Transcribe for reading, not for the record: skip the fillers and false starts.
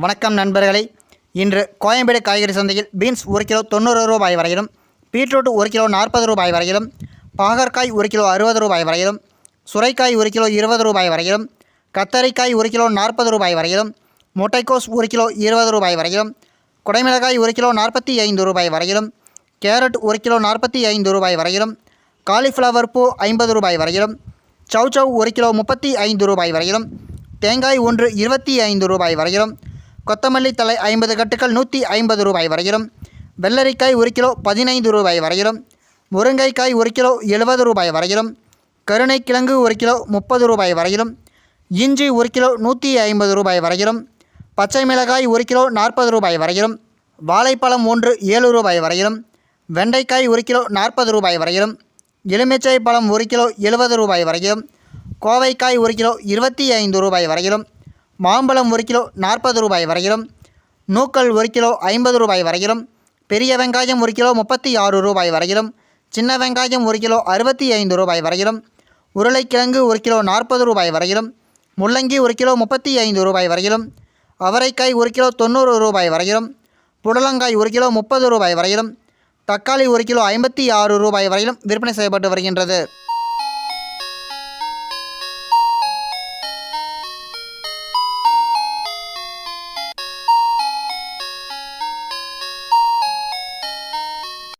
வணக்கம் நண்பர்களே. இன்று கோயம்பேடு காய்கறி சந்தையில் பீன்ஸ் 1 கிலோ 90 ரூபாய் வரையிலும், பீட்ரூட் 1 கிலோ 40 ரூபாய் வரையிலும், பாகற்காய் 1 கிலோ 60 ரூபாய் வரையிலும், சுரைக்காய் 1 கிலோ 20 ரூபாய் வரையிலும், கத்தரிக்காய் 1 கிலோ 40 ரூபாய் வரையிலும், முட்டைக்கோஸ் 1 கிலோ 20 ரூபாய் வரையிலும், குடைமிளகாய் 1 கிலோ 45 ரூபாய் வரையிலும், கேரட் 1 கிலோ 45 ரூபாய் வரையிலும், காலிஃப்ளவர் பூ 50 ரூபாய் வரையிலும், சௌசௌ 1 கிலோ 35 ரூபாய் வரையிலும், தேங்காய் ஒன்று 25 ரூபாய் வரையிலும், கொத்தமல்லி தழை 50 கட்டுகள் 150 ரூபாய் வரையிலும், வெள்ளரிக்காய் 1 கிலோ 15 ரூபாய் வரையிலும், முருங்கைக்காய் 1 கிலோ 70 ரூபாய் வரையிலும், கருணைக்கிழங்கு 1 கிலோ 30 ரூபாய் வரையிலும், இஞ்சி 1 கிலோ 150 ரூபாய் வரையிலும், பச்சை மிளகாய் 1 கிலோ 40 ரூபாய் வரையிலும், வாழைப்பழம் ஒன்று 7 ரூபாய் வரையிலும், வெண்டைக்காய் 1 கிலோ 40 ரூபாய் வரையிலும், எலுமிச்சை பழம் 1 கிலோ 70 ரூபாய் வரையிலும், கோவைக்காய் 1 கிலோ 25 ரூபாய் வரையிலும், மாம்பழம் 1 கிலோ 40 ரூபாய் வரையிலும், நூக்கல் 1 கிலோ 50 ரூபாய் வரையிலும், பெரிய வெங்காயம் 1 கிலோ 36 ரூபாய் வரையிலும், சின்ன வெங்காயம் 1 கிலோ 65 ரூபாய் வரையிலும், உருளைக்கிழங்கு 1 கிலோ 40 ரூபாய் வரையிலும், முள்ளங்கி 1 கிலோ 35 ரூபாய் வரையிலும், அவரைக்காய் 1 கிலோ 90 ரூபாய் வரையிலும், புடலங்காய் 1 கிலோ 30 ரூபாய் வரையிலும், தக்காளி 1 கிலோ 56 ரூபாய் வரையிலும் விற்பனை செய்யப்பட்டு வருகின்றது.